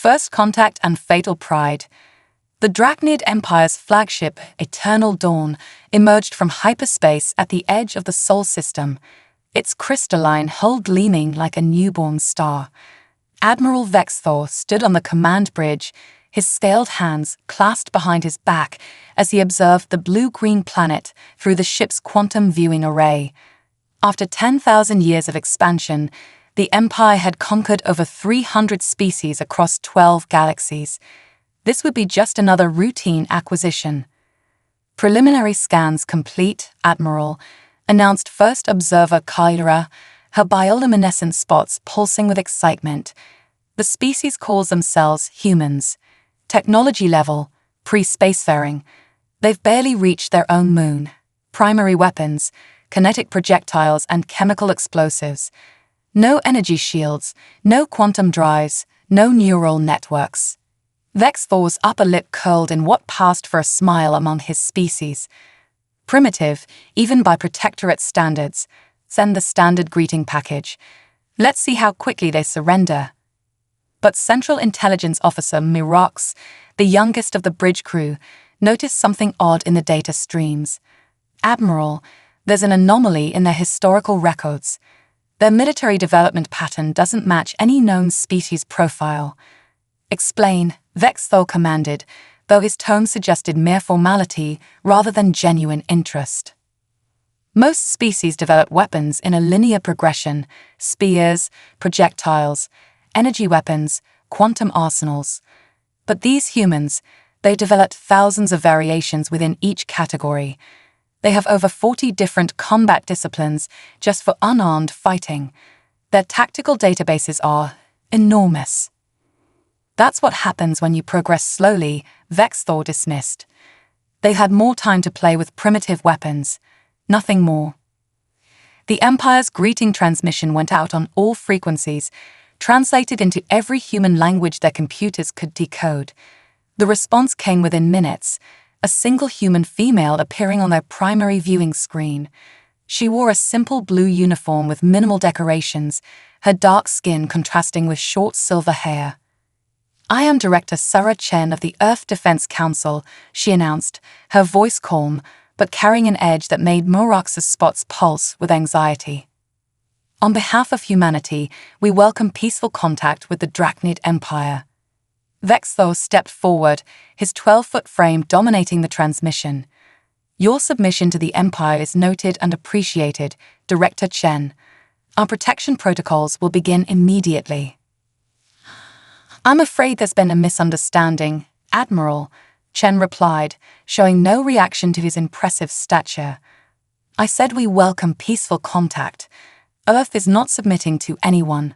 First Contact and Fatal Pride. The Galactic Empire's flagship, Eternal Dawn, emerged from hyperspace at the edge of the Sol system, its crystalline hull gleaming like a newborn star. Admiral Vexthor stood on the command bridge, his scaled hands clasped behind his back as he observed the blue-green planet through the ship's quantum viewing array. After 10,000 years of expansion, the Empire had conquered over 300 species across 12 galaxies. This would be just another routine acquisition. Preliminary scans complete, Admiral, announced First Observer Kyra, her bioluminescent spots pulsing with excitement. The species calls themselves humans. Technology level, pre-spacefaring. They've barely reached their own moon. Primary weapons, kinetic projectiles and chemical explosives. No energy shields, no quantum drives, no neural networks. Vexthor's upper lip curled in what passed for a smile among his species. Primitive, even by Protectorate standards. Send the standard greeting package. Let's see how quickly they surrender. But Central Intelligence Officer Mirox, the youngest of the bridge crew, noticed something odd in the data streams. Admiral, there's an anomaly in their historical records. Their military development pattern doesn't match any known species profile. Explain, Vexthor commanded, though his tone suggested mere formality rather than genuine interest. Most species develop weapons in a linear progression: spears, projectiles, energy weapons, quantum arsenals. But these humans, they developed thousands of variations within each category. They have over 40 different combat disciplines just for unarmed fighting. Their tactical databases are enormous. That's what happens when you progress slowly, Vexthor dismissed. They had more time to play with primitive weapons, nothing more. The Empire's greeting transmission went out on all frequencies, translated into every human language their computers could decode. The response came within minutes, a single human female appearing on their primary viewing screen. She wore a simple blue uniform with minimal decorations, her dark skin contrasting with short silver hair. "I am Director Sarah Chen of the Earth Defense Council," she announced, her voice calm, but carrying an edge that made Mirox's spots pulse with anxiety. "On behalf of humanity, we welcome peaceful contact with the Galactic Empire." Vexthor stepped forward, his 12-foot frame dominating the transmission. "Your submission to the Empire is noted and appreciated, Director Chen. Our protection protocols will begin immediately." "I'm afraid there's been a misunderstanding, Admiral," Chen replied, showing no reaction to his impressive stature. "I said we welcome peaceful contact. Earth is not submitting to anyone."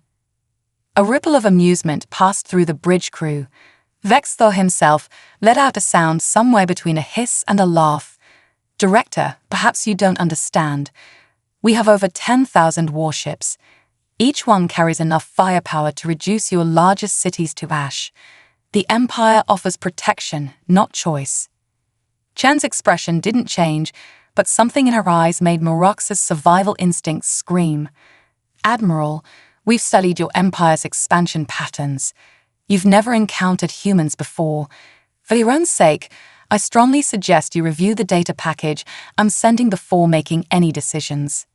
A ripple of amusement passed through the bridge crew. Vexthor himself let out a sound somewhere between a hiss and a laugh. "Director, perhaps you don't understand. We have over 10,000 warships. Each one carries enough firepower to reduce your largest cities to ash. The Empire offers protection, not choice." Chen's expression didn't change, but something in her eyes made Mirox's survival instincts scream. "Admiral, we've studied your Empire's expansion patterns. You've never encountered humans before. For your own sake, I strongly suggest you review the data package I'm sending before making any decisions."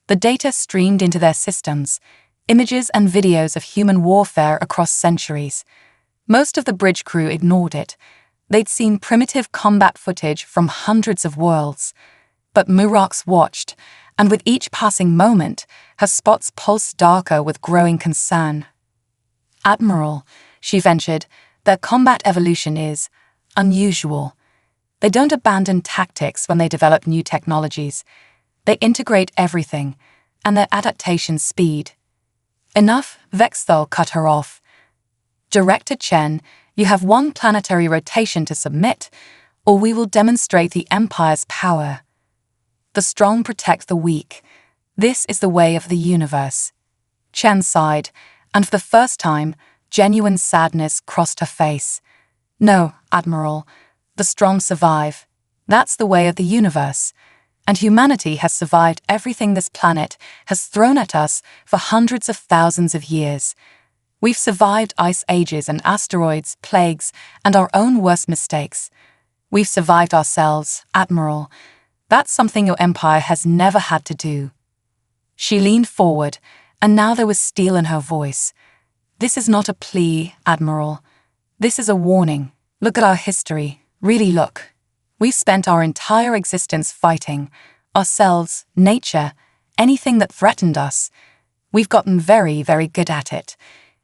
The data streamed into their systems, images and videos of human warfare across centuries. Most of the bridge crew ignored it. They'd seen primitive combat footage from hundreds of worlds. But Mirox watched, and with each passing moment, her spots pulsed darker with growing concern. "Admiral," she ventured, "their combat evolution is unusual. They don't abandon tactics when they develop new technologies. They integrate everything, and their adaptation speed." "Enough," Vexthor cut her off. "Director Chen, you have one planetary rotation to submit, or we will demonstrate the Empire's power. The strong protect the weak. This is the way of the universe." Chen sighed, and for the first time, genuine sadness crossed her face. "No, Admiral, the strong survive. That's the way of the universe. And humanity has survived everything this planet has thrown at us for hundreds of thousands of years. We've survived ice ages and asteroids, plagues, and our own worst mistakes. We've survived ourselves, Admiral. That's something your empire has never had to do." She leaned forward, and now there was steel in her voice. "This is not a plea, Admiral. This is a warning. Look at our history. Really look. We've spent our entire existence fighting. Ourselves, nature, anything that threatened us. We've gotten very, very good at it.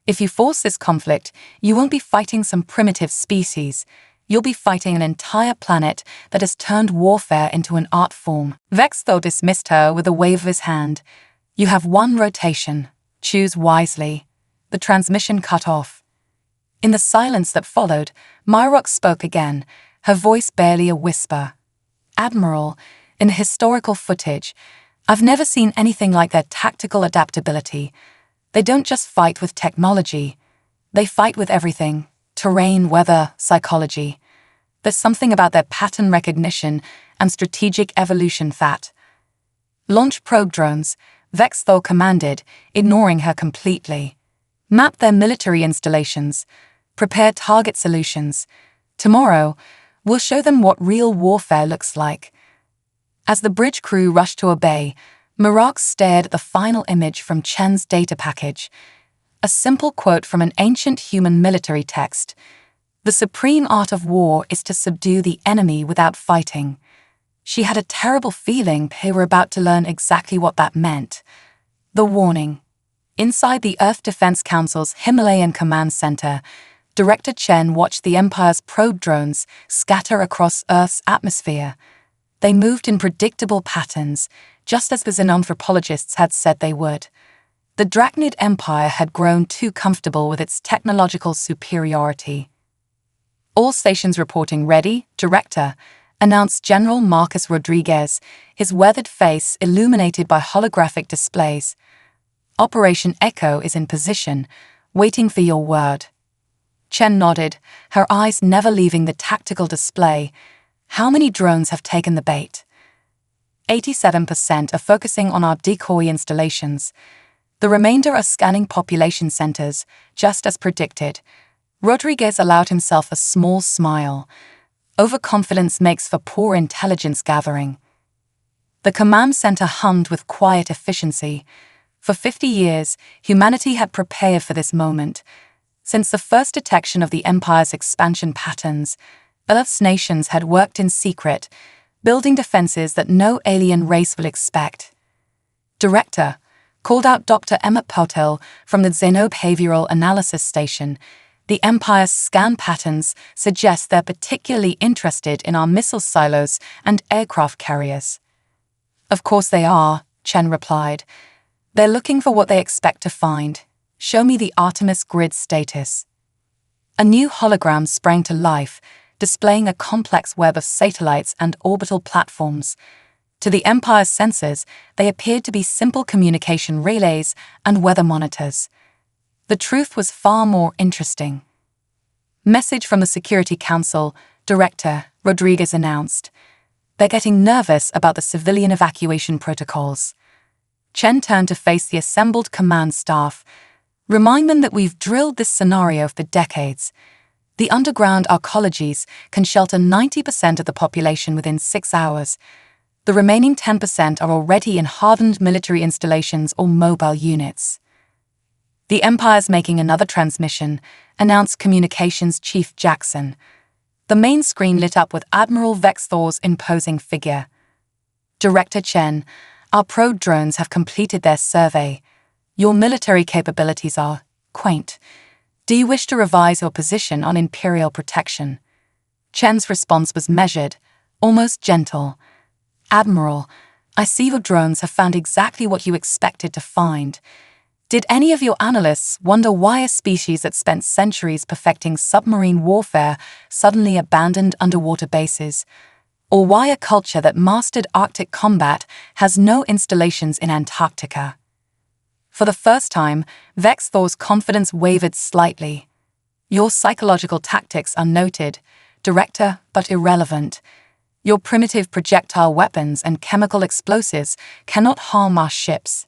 If you force this conflict, you won't be fighting some primitive species. You'll be fighting an entire planet that has turned warfare into an art form." Vexthor dismissed her with a wave of his hand. "You have one rotation. Choose wisely." The transmission cut off. In the silence that followed, Myrock spoke again, her voice barely a whisper. "Admiral, in the historical footage, I've never seen anything like their tactical adaptability. They don't just fight with technology. They fight with everything: terrain, weather, psychology. There's something about their pattern recognition and strategic evolution that—" "Launch probe drones," Vexthor commanded, ignoring her completely. "Map their military installations. Prepare target solutions. Tomorrow, we'll show them what real warfare looks like." As the bridge crew rushed to obey, Myrock stared at the final image from Chen's data package. A simple quote from an ancient human military text. "The supreme art of war is to subdue the enemy without fighting." She had a terrible feeling they were about to learn exactly what that meant. The warning. Inside the Earth Defense Council's Himalayan Command Center, Director Chen watched the Empire's probe drones scatter across Earth's atmosphere. They moved in predictable patterns, just as the xenanthropologists had said they would. The Galactic Empire had grown too comfortable with its technological superiority. "All stations reporting ready, Director," announced General Marcus Rodriguez, his weathered face illuminated by holographic displays. "Operation Echo is in position, waiting for your word." Chen nodded, her eyes never leaving the tactical display. "How many drones have taken the bait?" 87% are focusing on our decoy installations. The remainder are scanning population centers, just as predicted. Rodriguez allowed himself a small smile. Overconfidence makes for poor intelligence gathering. The command center hummed with quiet efficiency. For 50 years, humanity had prepared for this moment. Since the first detection of the Empire's expansion patterns, Earth's nations had worked in secret, building defenses that no alien race will expect. "Director," called out Dr. Emmett Potel from the Xenobehavioral Analysis Station, "the Empire's scan patterns suggest they're particularly interested in our missile silos and aircraft carriers." "Of course they are," Chen replied. "They're looking for what they expect to find. Show me the Artemis grid status." A new hologram sprang to life, displaying a complex web of satellites and orbital platforms. To the Empire's sensors, they appeared to be simple communication relays and weather monitors. The truth was far more interesting. "Message from the Security Council," Director Rodriguez announced. "They're getting nervous about the civilian evacuation protocols." Chen turned to face the assembled command staff. "Remind them that we've drilled this scenario for decades. The underground arcologies can shelter 90% of the population within 6 hours. The remaining 10% are already in hardened military installations or mobile units." "The Empire's making another transmission," announced Communications Chief Jackson. The main screen lit up with Admiral Vexthor's imposing figure. "Director Chen, our probe drones have completed their survey. Your military capabilities are quaint. Do you wish to revise your position on Imperial protection?" Chen's response was measured, almost gentle. "Admiral, I see your drones have found exactly what you expected to find. Did any of your analysts wonder why a species that spent centuries perfecting submarine warfare suddenly abandoned underwater bases? Or why a culture that mastered Arctic combat has no installations in Antarctica?" For the first time, Vexthor's confidence wavered slightly. "Your psychological tactics are noted, Director, but irrelevant. Your primitive projectile weapons and chemical explosives cannot harm our ships."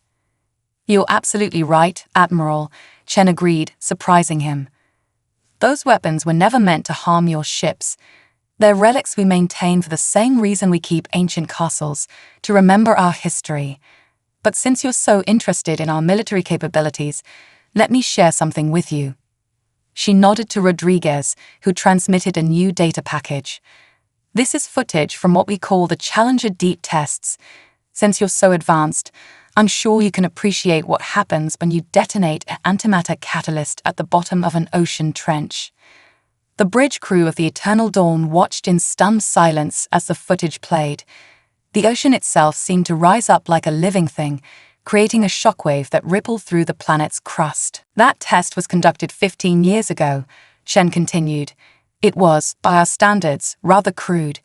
"You're absolutely right, Admiral," Chen agreed, surprising him. Those weapons were never meant to harm your ships. They're relics we maintain for the same reason we keep ancient castles, to remember our history. But since you're so interested in our military capabilities, let me share something with you. She nodded to Rodriguez, who transmitted a new data package. This is footage from what we call the Challenger Deep tests. Since you're so advanced, I'm sure you can appreciate what happens when you detonate an antimatter catalyst at the bottom of an ocean trench. The bridge crew of the Eternal Dawn watched in stunned silence as the footage played. The ocean itself seemed to rise up like a living thing, creating a shockwave that rippled through the planet's crust. That test was conducted 15 years ago, Chen continued. It was, by our standards, rather crude.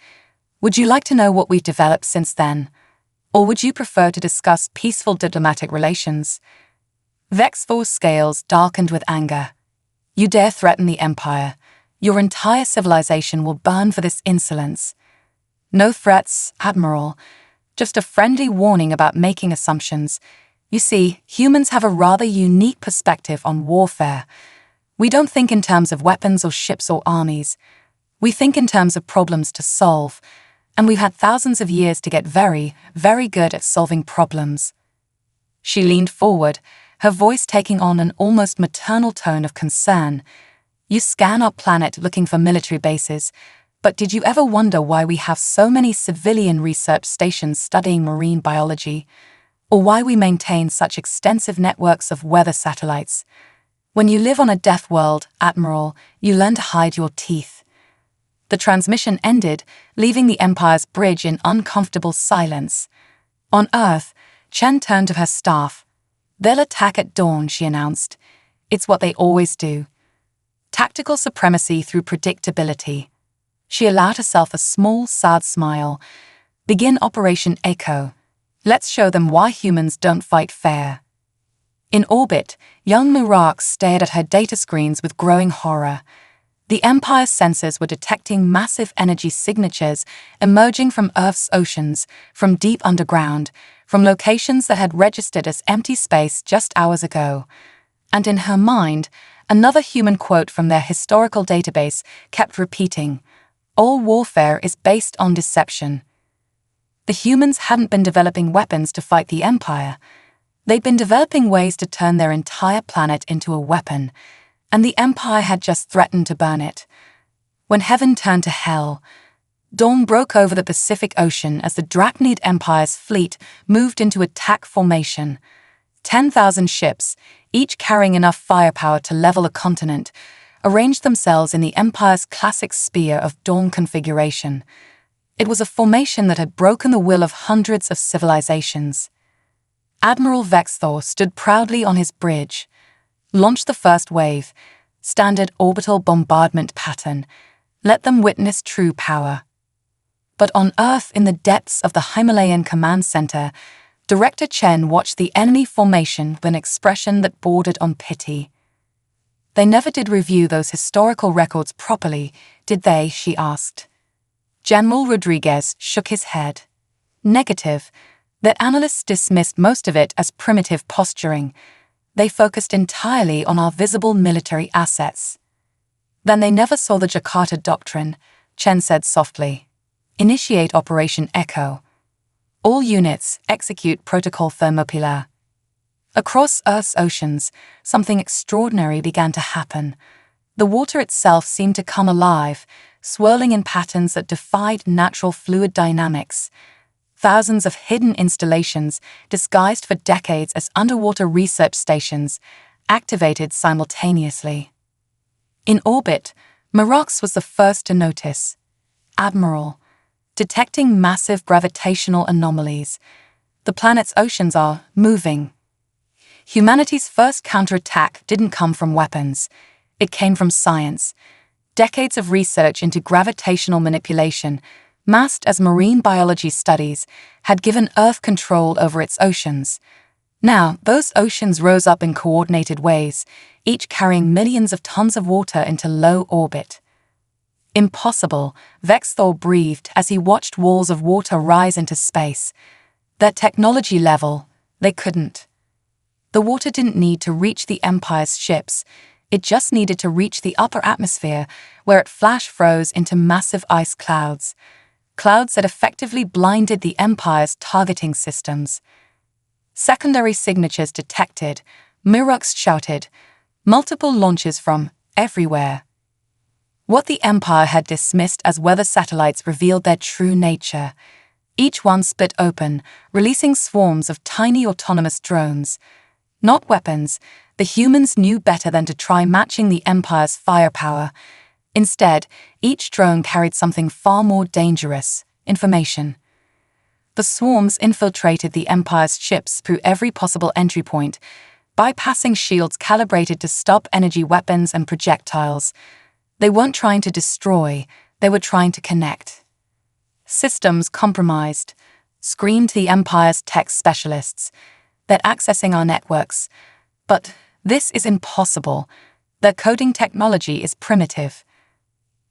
Would you like to know what we've developed since then? Or would you prefer to discuss peaceful diplomatic relations? Vexthor's scales darkened with anger. You dare threaten the Empire. Your entire civilization will burn for this insolence. No threats, Admiral. Just a friendly warning about making assumptions. You see, humans have a rather unique perspective on warfare. We don't think in terms of weapons or ships or armies. We think in terms of problems to solve, and we've had thousands of years to get very, very good at solving problems. She leaned forward, her voice taking on an almost maternal tone of concern. You scan our planet looking for military bases, but did you ever wonder why we have so many civilian research stations studying marine biology? Or why we maintain such extensive networks of weather satellites? When you live on a death world, Admiral, you learn to hide your teeth. The transmission ended, leaving the Empire's bridge in uncomfortable silence. On Earth, Chen turned to her staff. They'll attack at dawn, she announced. It's what they always do. Tactical supremacy through predictability. She allowed herself a small, sad smile. Begin Operation Echo. Let's show them why humans don't fight fair. In orbit, young Mirax stared at her data screens with growing horror. The Empire's sensors were detecting massive energy signatures emerging from Earth's oceans, from deep underground, from locations that had registered as empty space just hours ago. And in her mind, another human quote from their historical database kept repeating, "All warfare is based on deception." The humans hadn't been developing weapons to fight the Empire. They'd been developing ways to turn their entire planet into a weapon, and the Empire had just threatened to burn it. When heaven turned to hell, dawn broke over the Pacific Ocean as the Drachnid Empire's fleet moved into attack formation. 10,000 ships, each carrying enough firepower to level a continent, arranged themselves in the Empire's classic spear of dawn configuration. It was a formation that had broken the will of hundreds of civilizations. Admiral Vexthor stood proudly on his bridge, launched the first wave, standard orbital bombardment pattern, let them witness true power. But on Earth, in the depths of the Himalayan command center, Director Chen watched the enemy formation with an expression that bordered on pity. They never did review those historical records properly, did they? She asked. General Rodriguez shook his head. Negative. Their analysts dismissed most of it as primitive posturing. They focused entirely on our visible military assets. Then they never saw the Jakarta Doctrine, Chen said softly. Initiate Operation Echo. All units execute Protocol Thermopylae. Across Earth's oceans, something extraordinary began to happen. The water itself seemed to come alive, swirling in patterns that defied natural fluid dynamics. Thousands of hidden installations, disguised for decades as underwater research stations, activated simultaneously. In orbit, Mirax was the first to notice. Admiral, detecting massive gravitational anomalies. The planet's oceans are moving. Humanity's first counterattack didn't come from weapons. It came from science. Decades of research into gravitational manipulation, masked as marine biology studies, had given Earth control over its oceans. Now, those oceans rose up in coordinated ways, each carrying millions of tons of water into low orbit. Impossible, Vexthor breathed as he watched walls of water rise into space. Their technology level, they couldn't. The water didn't need to reach the Empire's ships, it just needed to reach the upper atmosphere, where it flash froze into massive ice clouds. Clouds that effectively blinded the Empire's targeting systems. Secondary signatures detected, Murux shouted. Multiple launches from everywhere. What the Empire had dismissed as weather satellites revealed their true nature. Each one split open, releasing swarms of tiny autonomous drones. Not weapons, the humans knew better than to try matching the Empire's firepower. Instead, each drone carried something far more dangerous: information. The swarms infiltrated the Empire's ships through every possible entry point, bypassing shields calibrated to stop energy weapons and projectiles. They weren't trying to destroy, they were trying to connect. Systems compromised, screamed the Empire's tech specialists. They're accessing our networks. But this is impossible. Their coding technology is primitive.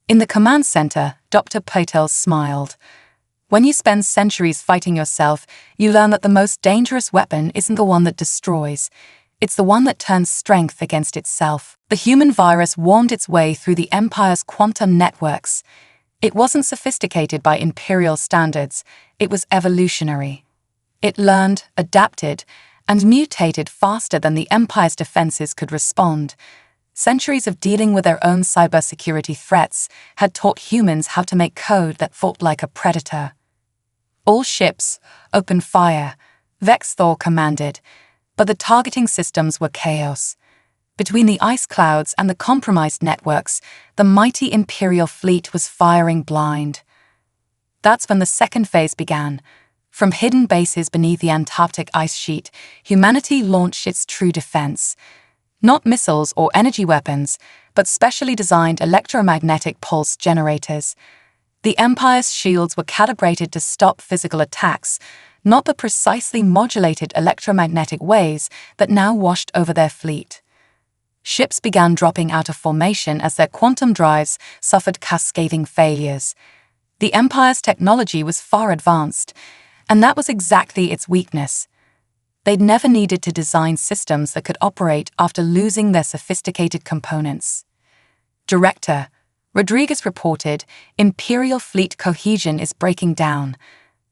In the command center, Dr. Patel smiled. When you spend centuries fighting yourself, you learn that the most dangerous weapon isn't the one that destroys. It's the one that turns strength against itself. The human virus wormed its way through the Empire's quantum networks. It wasn't sophisticated by imperial standards, it was evolutionary. It learned, adapted, and mutated faster than the Empire's defenses could respond. Centuries of dealing with their own cybersecurity threats had taught humans how to make code that fought like a predator. All ships, open fire, Vexthor commanded, but the targeting systems were chaos. Between the ice clouds and the compromised networks, the mighty Imperial fleet was firing blind. That's when the second phase began. From hidden bases beneath the Antarctic ice sheet, humanity launched its true defense. Not missiles or energy weapons, but specially designed electromagnetic pulse generators. The Empire's shields were calibrated to stop physical attacks, not the precisely modulated electromagnetic waves that now washed over their fleet. Ships began dropping out of formation as their quantum drives suffered cascading failures. The Empire's technology was far advanced, and that was exactly its weakness. They'd never needed to design systems that could operate after losing their sophisticated components. Director Rodriguez reported, Imperial fleet cohesion is breaking down.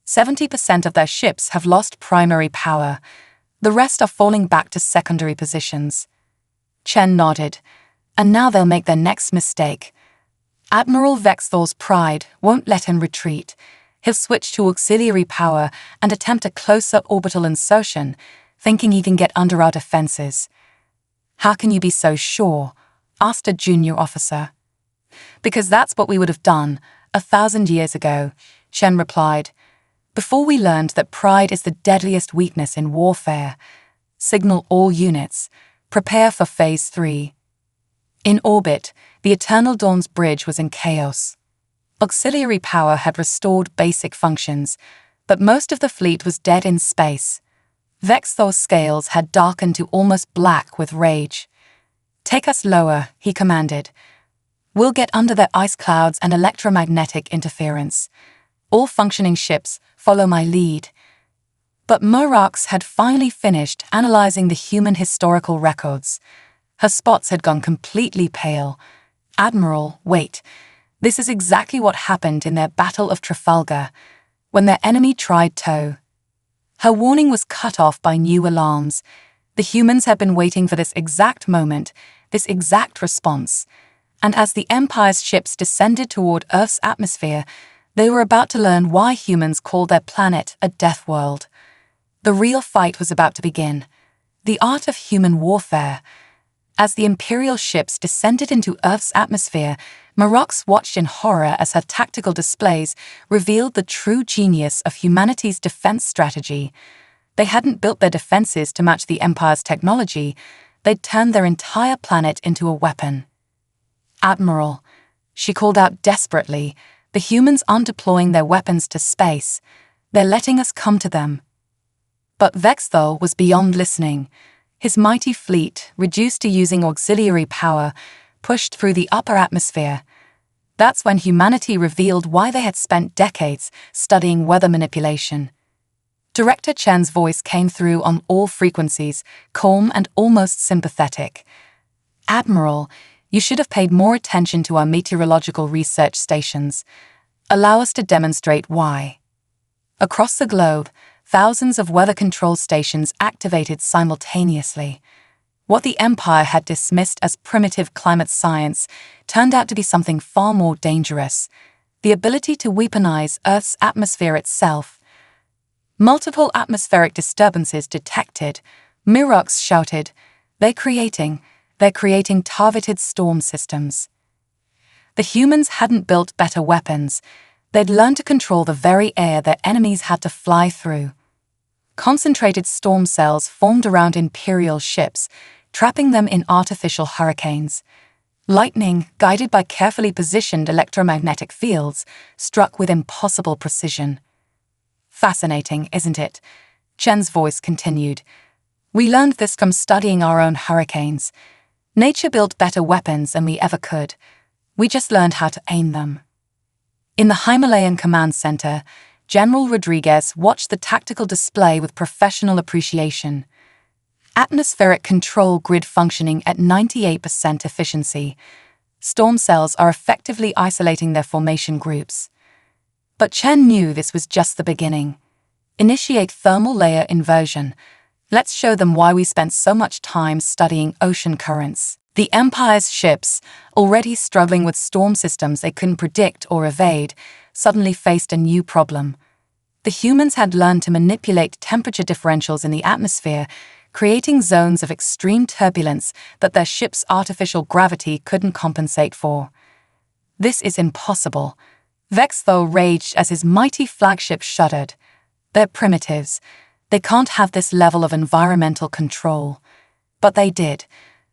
70% of their ships have lost primary power. The rest are falling back to secondary positions. Chen nodded. And now they'll make their next mistake. Admiral Vexthor's pride won't let him retreat. He'll switch to auxiliary power and attempt a closer orbital insertion, thinking he can get under our defenses. How can you be so sure? Asked a junior officer. Because that's what we would have done 1,000 years ago, Chen replied. Before we learned that pride is the deadliest weakness in warfare. Signal all units. Prepare for Phase 3. In orbit, the Eternal Dawn's bridge was in chaos. Auxiliary power had restored basic functions, but most of the fleet was dead in space. Vexthor's scales had darkened to almost black with rage. Take us lower, he commanded. We'll get under their ice clouds and electromagnetic interference. All functioning ships, follow my lead. But Murux had finally finished analyzing the human historical records. Her spots had gone completely pale. Admiral, wait. This is exactly what happened in their Battle of Trafalgar, when their enemy tried to. Her warning was cut off by new alarms. The humans had been waiting for this exact moment, this exact response. And as the Empire's ships descended toward Earth's atmosphere, they were about to learn why humans called their planet a death world. The real fight was about to begin. The art of human warfare. As the Imperial ships descended into Earth's atmosphere, Murux watched in horror as her tactical displays revealed the true genius of humanity's defense strategy. They hadn't built their defenses to match the Empire's technology. They'd turned their entire planet into a weapon. Admiral, she called out desperately, the humans aren't deploying their weapons to space. They're letting us come to them. But Vexthor was beyond listening. His mighty fleet, reduced to using auxiliary power, pushed through the upper atmosphere. That's when humanity revealed why they had spent decades studying weather manipulation. Director Chen's voice came through on all frequencies, calm and almost sympathetic. "Admiral, you should have paid more attention to our meteorological research stations. Allow us to demonstrate why." Across the globe, thousands of weather control stations activated simultaneously. What the Empire had dismissed as primitive climate science turned out to be something far more dangerous: the ability to weaponize Earth's atmosphere itself. Multiple atmospheric disturbances detected. Mirox shouted, They're creating targeted storm systems." The humans hadn't built better weapons. They'd learned to control the very air their enemies had to fly through. Concentrated storm cells formed around Imperial ships, trapping them in artificial hurricanes. Lightning, guided by carefully positioned electromagnetic fields, struck with impossible precision. "Fascinating, isn't it?" Chen's voice continued. "We learned this from studying our own hurricanes. Nature built better weapons than we ever could. We just learned how to aim them." In the Himalayan Command Center, General Rodriguez watched the tactical display with professional appreciation. Atmospheric control grid functioning at 98% efficiency. Storm cells are effectively isolating their formation groups. But Chen knew this was just the beginning. Initiate thermal layer inversion. Let's show them why we spent so much time studying ocean currents. The Empire's ships, already struggling with storm systems they couldn't predict or evade, suddenly faced a new problem. The humans had learned to manipulate temperature differentials in the atmosphere, creating zones of extreme turbulence that their ship's artificial gravity couldn't compensate for. "This is impossible." Vextho raged as his mighty flagship shuddered. "They're primitives. They can't have this level of environmental control." But they did,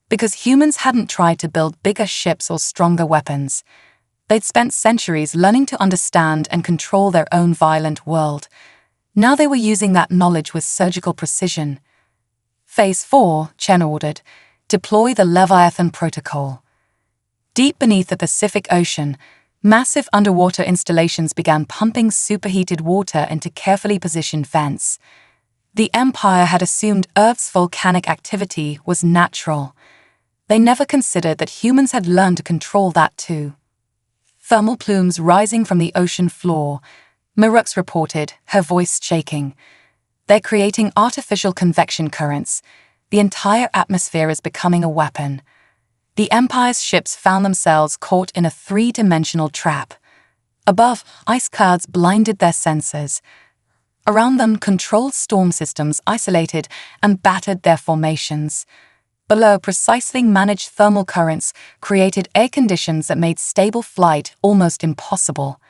because humans hadn't tried to build bigger ships or stronger weapons. They'd spent centuries learning to understand and control their own violent world. Now they were using that knowledge with surgical precision. "Phase 4, Chen ordered. Deploy the Leviathan Protocol." Deep beneath the Pacific Ocean, massive underwater installations began pumping superheated water into carefully positioned vents. The Empire had assumed Earth's volcanic activity was natural. They never considered that humans had learned to control that too. Thermal plumes rising from the ocean floor, Mirox reported, her voice shaking. "They're creating artificial convection currents. The entire atmosphere is becoming a weapon." The Empire's ships found themselves caught in a three-dimensional trap. Above, ice clouds blinded their senses. Around them, controlled storm systems isolated and battered their formations. Below, precisely managed thermal currents created air conditions that made stable flight almost impossible.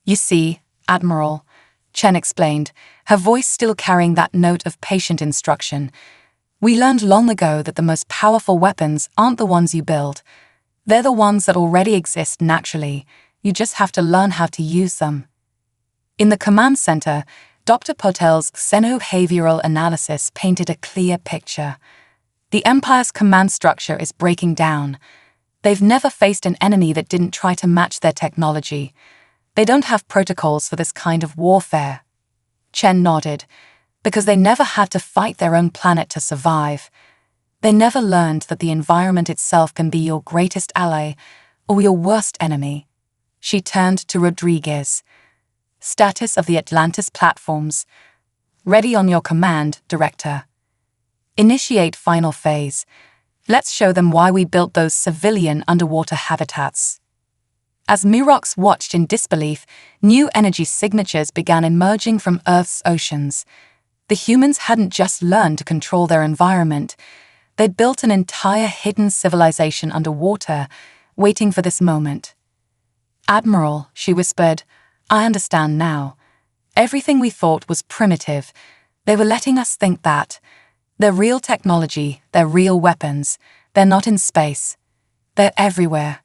"You see, Admiral," Chen explained, her voice still carrying that note of patient instruction, "we learned long ago that the most powerful weapons aren't the ones you build. They're the ones that already exist naturally. You just have to learn how to use them." In the command center, Dr. Potel's xenobehavioral analysis painted a clear picture. The Empire's command structure is breaking down. They've never faced an enemy that didn't try to match their technology. They don't have protocols for this kind of warfare. Chen nodded, because they never had to fight their own planet to survive. They never learned that the environment itself can be your greatest ally or your worst enemy. She turned to Rodriguez. "Status of the Atlantis platforms. Ready on your command, Director. Initiate final phase. Let's show them why we built those civilian underwater habitats." As Mirox watched in disbelief, new energy signatures began emerging from Earth's oceans. The humans hadn't just learned to control their environment. They'd built an entire hidden civilization underwater, waiting for this moment. "Admiral," she whispered, "I understand now. Everything we thought was primitive. They were letting us think that. They're real technology, they're real weapons. They're not in space. They're everywhere."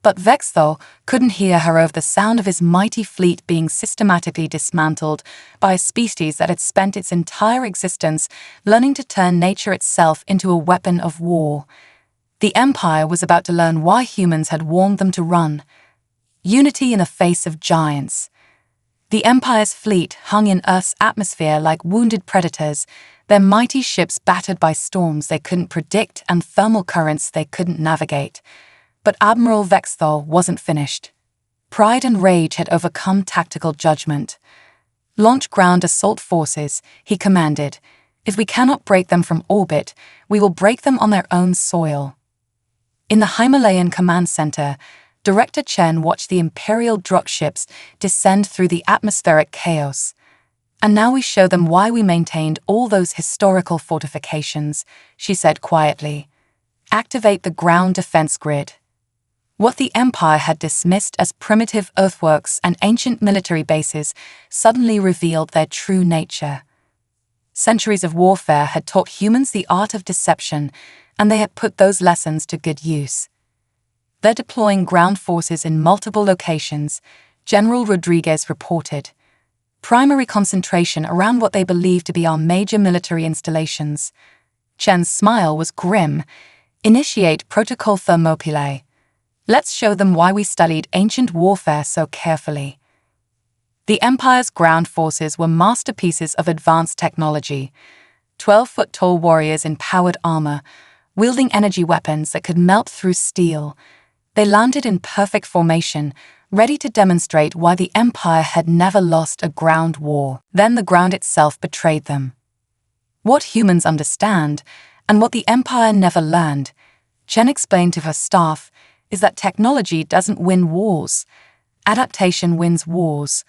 But Vextho couldn't hear her over the sound of his mighty fleet being systematically dismantled by a species that had spent its entire existence learning to turn nature itself into a weapon of war. The Empire was about to learn why humans had warned them to run. Unity in the face of giants. The Empire's fleet hung in Earth's atmosphere like wounded predators, their mighty ships battered by storms they couldn't predict and thermal currents they couldn't navigate. But Admiral Vexthor wasn't finished. Pride and rage had overcome tactical judgment. "Launch ground assault forces," he commanded. "If we cannot break them from orbit, we will break them on their own soil." In the Himalayan command center, Director Chen watched the Imperial Druk ships descend through the atmospheric chaos. "And now we show them why we maintained all those historical fortifications," she said quietly. "Activate the ground defense grid." What the Empire had dismissed as primitive earthworks and ancient military bases suddenly revealed their true nature. Centuries of warfare had taught humans the art of deception, and they had put those lessons to good use. "They're deploying ground forces in multiple locations," General Rodriguez reported. "Primary concentration around what they believe to be our major military installations." Chen's smile was grim. "Initiate Protocol Thermopylae. Let's show them why we studied ancient warfare so carefully." The Empire's ground forces were masterpieces of advanced technology. 12-foot-tall warriors in powered armor, wielding energy weapons that could melt through steel. They landed in perfect formation, ready to demonstrate why the Empire had never lost a ground war. Then the ground itself betrayed them. What humans understand, and what the Empire never learned, Chen explained to her staff, is that technology doesn't win wars. Adaptation wins wars.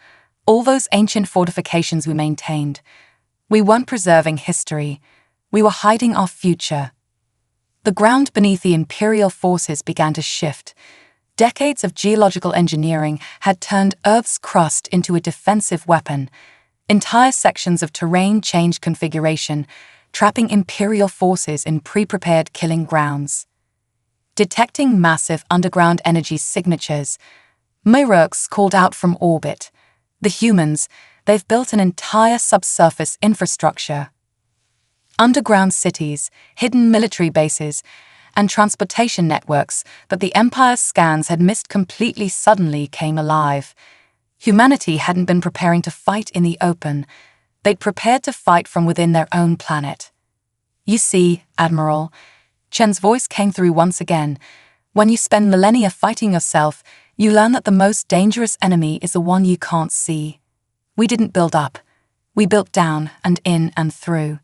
All those ancient fortifications we maintained, we weren't preserving history. We were hiding our future. The ground beneath the Imperial forces began to shift. Decades of geological engineering had turned Earth's crust into a defensive weapon. Entire sections of terrain changed configuration, trapping Imperial forces in pre-prepared killing grounds. Detecting massive underground energy signatures, Myrox called out from orbit. "The humans, they've built an entire subsurface infrastructure. Underground cities, hidden military bases, and transportation networks that the Empire's scans had missed completely suddenly came alive. Humanity hadn't been preparing to fight in the open. They'd prepared to fight from within their own planet. You see, Admiral," Chen's voice came through once again, "when you spend millennia fighting yourself, you learn that the most dangerous enemy is the one you can't see. We didn't build up. We built down and in and through."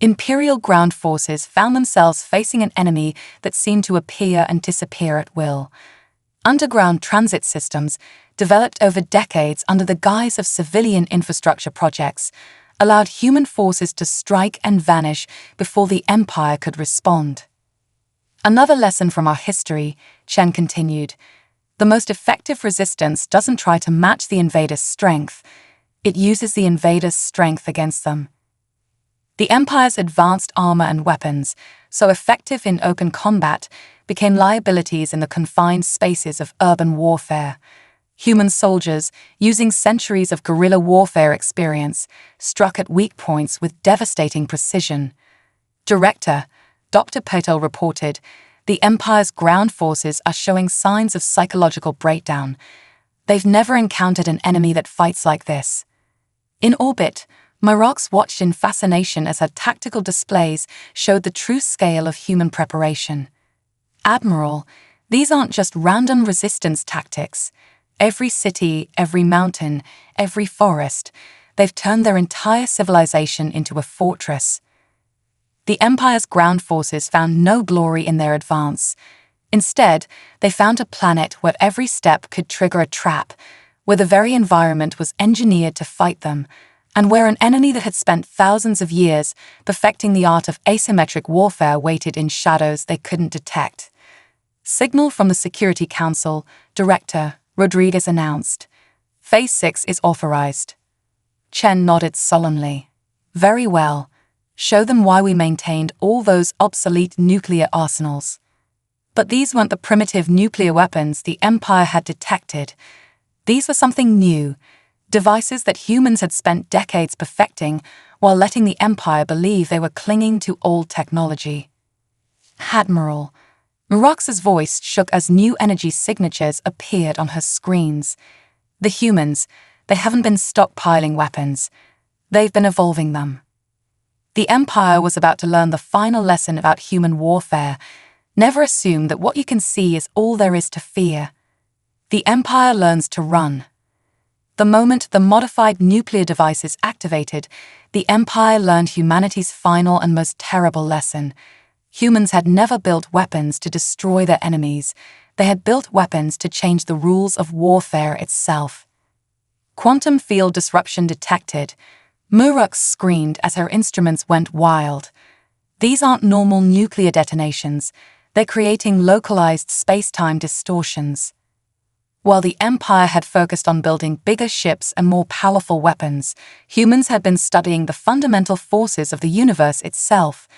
Imperial ground forces found themselves facing an enemy that seemed to appear and disappear at will. Underground transit systems, developed over decades under the guise of civilian infrastructure projects, allowed human forces to strike and vanish before the Empire could respond. "Another lesson from our history," Chen continued, "the most effective resistance doesn't try to match the invader's strength. It uses the invader's strength against them." The Empire's advanced armor and weapons, so effective in open combat, became liabilities in the confined spaces of urban warfare. Human soldiers, using centuries of guerrilla warfare experience, struck at weak points with devastating precision. Director, Dr. Patel reported, "The Empire's ground forces are showing signs of psychological breakdown. They've never encountered an enemy that fights like this." In orbit, Myrox watched in fascination as her tactical displays showed the true scale of human preparation. "Admiral, these aren't just random resistance tactics. Every city, every mountain, every forest, they've turned their entire civilization into a fortress." The Empire's ground forces found no glory in their advance. Instead, they found a planet where every step could trigger a trap, where the very environment was engineered to fight them, and where an enemy that had spent thousands of years perfecting the art of asymmetric warfare waited in shadows they couldn't detect. Signal from the Security Council, Director Rodriguez announced. "Phase 6 is authorized." Chen nodded solemnly. "Very well. Show them why we maintained all those obsolete nuclear arsenals." But these weren't the primitive nuclear weapons the Empire had detected. These were something new, devices that humans had spent decades perfecting while letting the Empire believe they were clinging to old technology. "Admiral," Myrox's voice shook as new energy signatures appeared on her screens. "The humans, They haven't been stockpiling weapons. They've been evolving them. The Empire was about to learn the final lesson about human warfare. Never assume that what you can see is all there is to fear. The Empire learns to run. The moment the modified nuclear devices activated, the Empire learned humanity's final and most terrible lesson. Humans had never built weapons to destroy their enemies. They had built weapons to change the rules of warfare itself. Quantum field disruption detected. Murux screamed as her instruments went wild. These aren't normal nuclear detonations. They're creating localized space-time distortions. While the Empire had focused on building bigger ships and more powerful weapons, humans had been studying the fundamental forces of the universe itself.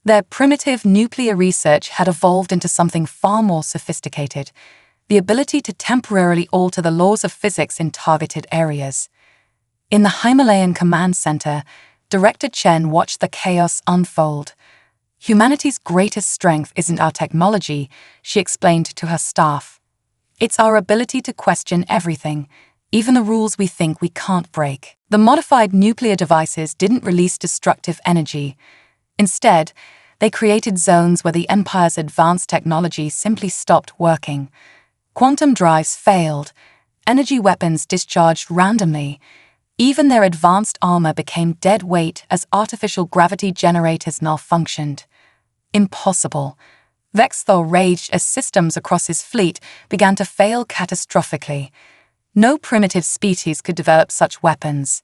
Their primitive nuclear research had evolved into something far more sophisticated, the ability to temporarily alter the laws of physics in targeted areas. In the Himalayan Command Center, Director Chen watched the chaos unfold. Humanity's greatest strength isn't our technology, she explained to her staff. It's our ability to question everything, even the rules we think we can't break. The modified nuclear devices didn't release destructive energy. Instead, they created zones where the Empire's advanced technology simply stopped working. Quantum drives failed. Energy weapons discharged randomly. Even their advanced armor became dead weight as artificial gravity generators malfunctioned. Impossible. Vexthor raged as systems across his fleet began to fail catastrophically. No primitive species could develop such weapons.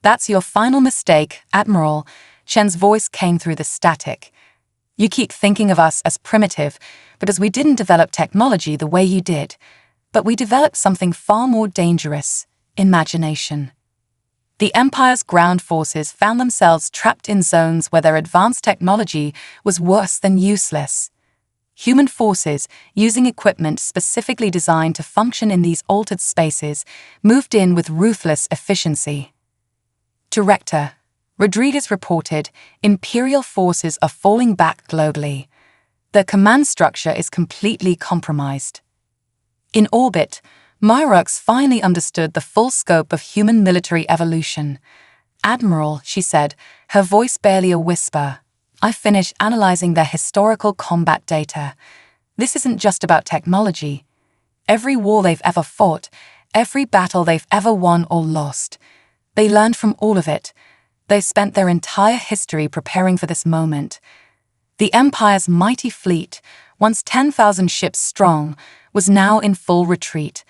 That's your final mistake, Admiral. Chen's voice came through the static. You keep thinking of us as primitive because we didn't develop technology the way you did, but we developed something far more dangerous: imagination. The Empire's ground forces found themselves trapped in zones where their advanced technology was worse than useless. Human forces, using equipment specifically designed to function in these altered spaces, moved in with ruthless efficiency. Director Rodriguez reported, Imperial forces are falling back globally. Their command structure is completely compromised. In orbit, Murux finally understood the full scope of human military evolution. Admiral, she said, her voice barely a whisper, I've finished analyzing their historical combat data. This isn't just about technology. Every war they've ever fought, every battle they've ever won or lost, they learned from all of it. They've spent their entire history preparing for this moment. The Empire's mighty fleet, once 10,000 ships strong, was now in full retreat.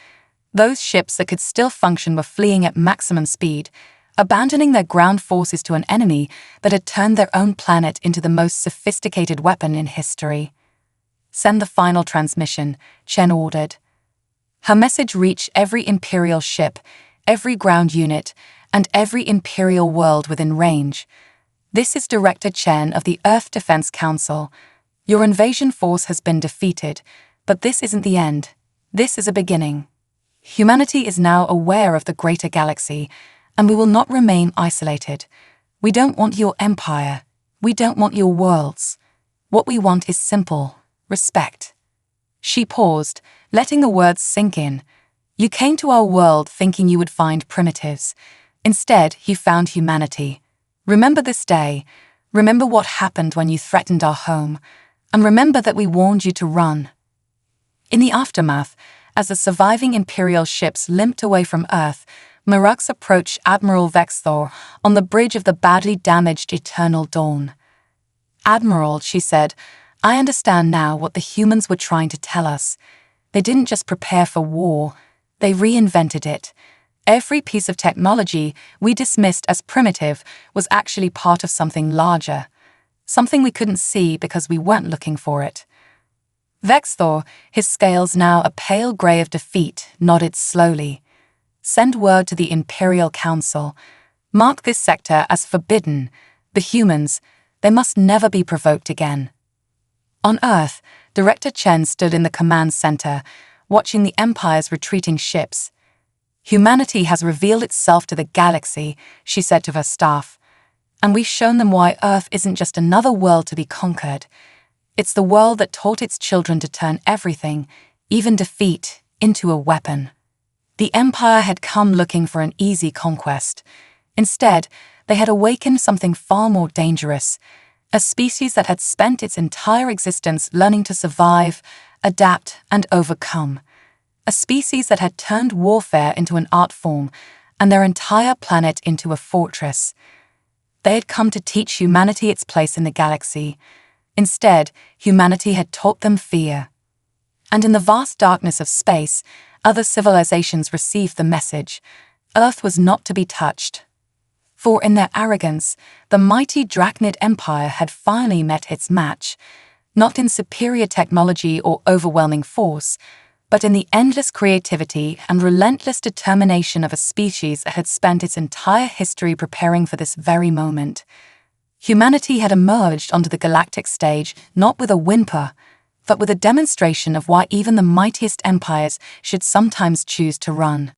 Those ships that could still function were fleeing at maximum speed, abandoning their ground forces to an enemy that had turned their own planet into the most sophisticated weapon in history. Send the final transmission, Chen ordered. Her message reached every Imperial ship, every ground unit, and every Imperial world within range. This is Director Chen of the Earth Defense Council. Your invasion force has been defeated, but this isn't the end. This is a beginning. Humanity is now aware of the greater galaxy, and we will not remain isolated. We don't want your empire. We don't want your worlds. What we want is simple: respect. She paused, letting the words sink in. You came to our world thinking you would find primitives. Instead, you found humanity. Remember this day. Remember what happened when you threatened our home. And remember that we warned you to run. In the aftermath, as the surviving Imperial ships limped away from Earth, Murux approached Admiral Vexthor on the bridge of the badly damaged Eternal Dawn. Admiral, she said, I understand now what the humans were trying to tell us. They didn't just prepare for war, they reinvented it. Every piece of technology we dismissed as primitive was actually part of something larger, something we couldn't see because we weren't looking for it. Vexthor, his scales now a pale grey of defeat, nodded slowly. Send word to the Imperial Council. Mark this sector as forbidden. The humans, they must never be provoked again. On Earth, Director Chen stood in the command center, watching the Empire's retreating ships. Humanity has revealed itself to the galaxy, she said to her staff, and we've shown them why Earth isn't just another world to be conquered. It's the world that taught its children to turn everything, even defeat, into a weapon. The Empire had come looking for an easy conquest. Instead, they had awakened something far more dangerous, a species that had spent its entire existence learning to survive, adapt, and overcome. A species that had turned warfare into an art form and their entire planet into a fortress. They had come to teach humanity its place in the galaxy. Instead, humanity had taught them fear. And in the vast darkness of space, other civilizations received the message: Earth was not to be touched. For in their arrogance, the mighty Drachnid Empire had finally met its match, not in superior technology or overwhelming force, but in the endless creativity and relentless determination of a species that had spent its entire history preparing for this very moment. Humanity had emerged onto the galactic stage not with a whimper, but with a demonstration of why even the mightiest empires should sometimes choose to run.